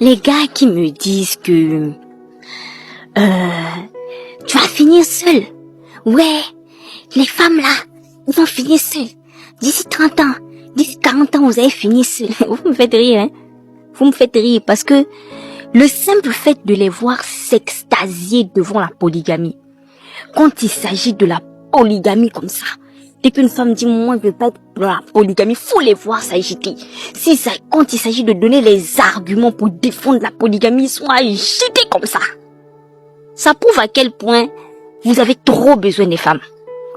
Les gars qui me disent que tu vas finir seul. Ouais, les femmes là, ils vont finir seules. D'ici 30 ans, d'ici 40 ans, vous allez finir seules. Vous me faites rire, hein. Vous me faites rire parce que le simple fait de les voir s'extasier devant la polygamie, quand il s'agit de la polygamie comme ça, dès qu'une femme dit moi je veux pas être dans la polygamie, faut les voir s'agiter. Quand il s'agit de donner les arguments pour défendre la polygamie, ils sont agités comme ça. Ça prouve à quel point vous avez trop besoin des femmes.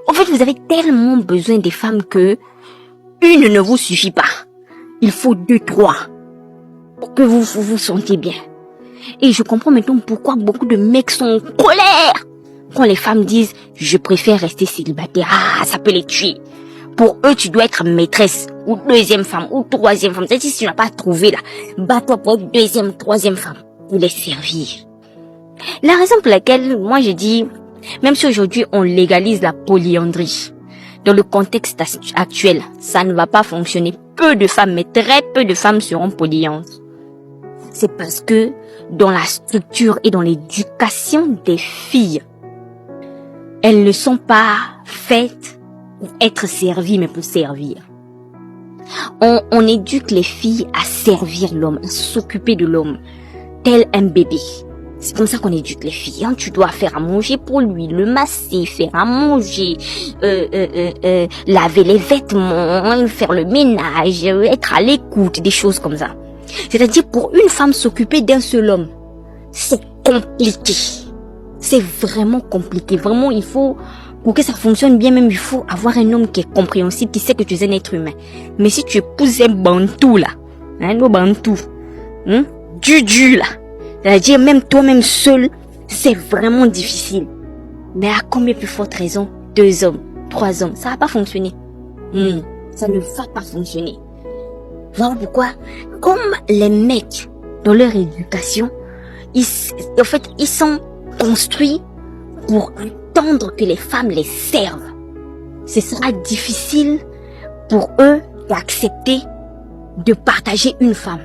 En fait, vous avez tellement besoin des femmes que une ne vous suffit pas. Il faut 2, 3 pour que vous sentiez bien. Et je comprends maintenant pourquoi beaucoup de mecs sont en colère quand les femmes disent « je préfère rester célibataire ». Ah, ça peut les tuer. Pour eux, tu dois être maîtresse ou deuxième femme ou troisième femme. C'est-à-dire si tu n'as pas trouvé là, bats-toi pour être deuxième, troisième femme pour les servir. La raison pour laquelle moi je dis, même si aujourd'hui on légalise la polyandrie, dans le contexte actuel, ça ne va pas fonctionner. Peu de femmes, mais très peu de femmes seront polyandres. C'est parce que dans la structure et dans l'éducation des filles, elles ne sont pas faites pour être servies, mais pour servir. On éduque les filles à servir l'homme, à s'occuper de l'homme, tel un bébé. C'est comme ça qu'on éduque les filles. Tu dois faire à manger pour lui, le masser, faire à manger, laver les vêtements, faire le ménage, être à l'écoute, des choses comme ça. C'est-à-dire pour une femme s'occuper d'un seul homme, c'est compliqué. C'est vraiment compliqué. Vraiment, il faut, pour que ça fonctionne bien même, il faut avoir un homme qui est compréhensible, qui sait que tu es un être humain. Mais si tu épouses un bantou là, nos bantous, du là, c'est-à-dire même toi-même seul, c'est vraiment difficile. Mais à combien plus forte raison, 2 hommes, 3 hommes, ça va pas fonctionner. Ça ne va pas fonctionner. Voilà pourquoi, comme les mecs, dans leur éducation, ils sont construits pour attendre que les femmes les servent. Ce sera difficile pour eux d'accepter de partager une femme.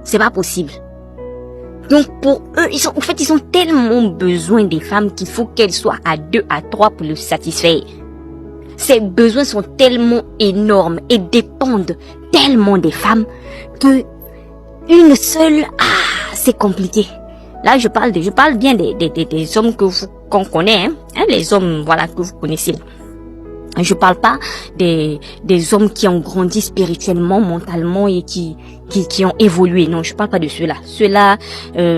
C'est pas possible. Donc pour eux, ils ont tellement besoin des femmes qu'il faut qu'elles soient à 2, à 3 pour le satisfaire. Ces besoins sont tellement énormes et dépendent tellement des femmes que une seule, c'est compliqué. Là, je parle bien des hommes qu'on connaît, les hommes, voilà, que vous connaissez. Je parle pas des hommes qui ont grandi spirituellement, mentalement et qui ont évolué. Non, je parle pas de ceux-là. Ceux-là,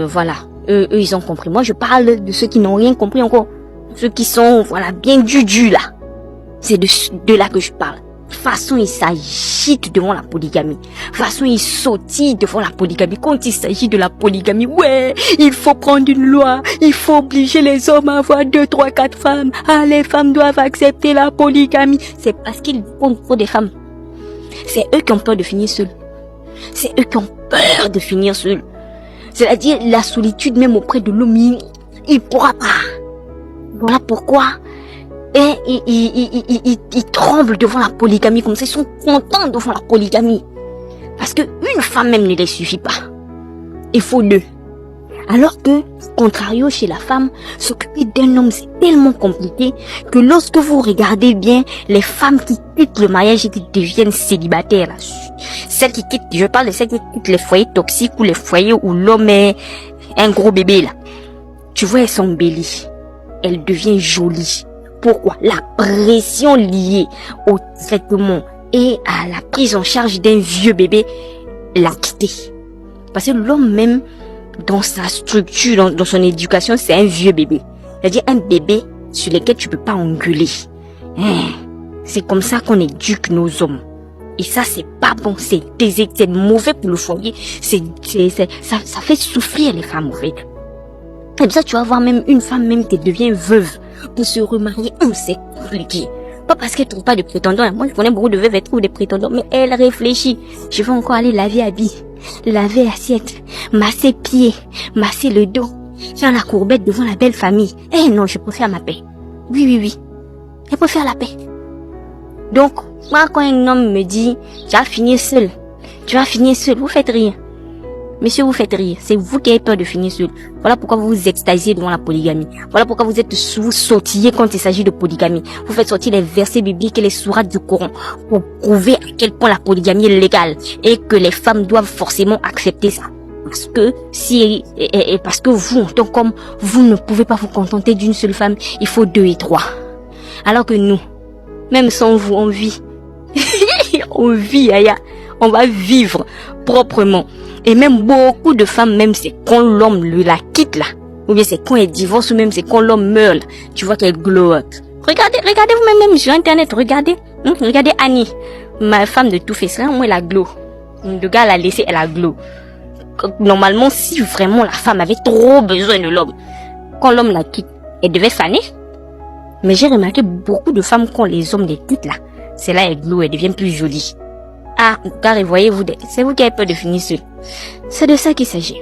voilà, eux, ils ont compris. Moi, je parle de ceux qui n'ont rien compris encore. Ceux qui sont, voilà, bien du là. C'est de là que je parle. Façon, ils s'agitent devant la polygamie. Façon, ils sautillent devant la polygamie. Quand il s'agit de la polygamie, ouais, il faut prendre une loi. Il faut obliger les hommes à avoir 2, 3, 4 femmes. Ah, les femmes doivent accepter la polygamie. C'est parce qu'ils font trop des femmes. C'est eux qui ont peur de finir seuls. C'est eux qui ont peur de finir seuls. C'est-à-dire, la solitude, même auprès de l'homme, il pourra pas. Voilà pourquoi. Et ils tremblent devant la polygamie comme ça, ils sont contents devant la polygamie. Parce que une femme même ne les suffit pas. Il faut 2. Alors que, contrario chez la femme, s'occuper d'un homme c'est tellement compliqué que lorsque vous regardez bien les femmes qui quittent le mariage et qui deviennent célibataires, là, celles qui quittent, je parle de celles qui quittent les foyers toxiques ou les foyers où l'homme est un gros bébé là. Tu vois, elles sont embellies. Elles deviennent jolies. Pourquoi? La pression liée au traitement et à la prise en charge d'un vieux bébé l'a quitté. Parce que l'homme même, dans sa structure, dans son éducation, c'est un vieux bébé. C'est-à-dire un bébé sur lequel tu peux pas engueuler. C'est comme ça qu'on éduque nos hommes. Et ça, c'est pas bon, c'est mauvais pour le foyer. Ça fait souffrir les femmes, en fait. Et puis ça, tu vas voir même une femme même qui devient veuve pour se remarier. C'est compliqué. Pas parce qu'elle trouve pas de prétendants. Moi, je connais beaucoup de veuves, elles trouvent des prétendants. Mais elle réfléchit. Je vais encore aller laver habits, laver assiette, masser pieds, masser le dos, faire la courbette devant la belle famille. Non, je préfère ma paix. Oui. Je préfère la paix. Donc, moi, quand un homme me dit, tu vas finir seul, vous faites rire. Messieurs, vous faites rire. C'est vous qui avez peur de finir seul. Voilà pourquoi vous vous extasiez devant la polygamie. Voilà pourquoi vous sautillez quand il s'agit de polygamie. Vous faites sortir les versets bibliques et les sourates du Coran pour prouver à quel point la polygamie est légale et que les femmes doivent forcément accepter ça. Parce que vous, en tant qu'homme, vous ne pouvez pas vous contenter d'une seule femme. Il faut 2 et 3. Alors que nous, même sans vous, on vit. On vit, Aya. On va vivre proprement. Et même beaucoup de femmes, même c'est quand l'homme la quitte là, ou bien c'est quand elle divorce, ou même c'est quand l'homme meurt là, tu vois qu'elle glow up. Regardez vous-même sur internet, regardez Annie, ma femme de tout fait ça, moi elle a glow. Le gars l'a laissé, elle a glow. Normalement, si vraiment la femme avait trop besoin de l'homme, quand l'homme la quitte, elle devait faner. Mais j'ai remarqué beaucoup de femmes quand les hommes les quittent là, c'est là elle glow, elle devient plus jolie. Ah, car voyez-vous, c'est vous qui avez peur de finir seul. C'est de ça qu'il s'agit.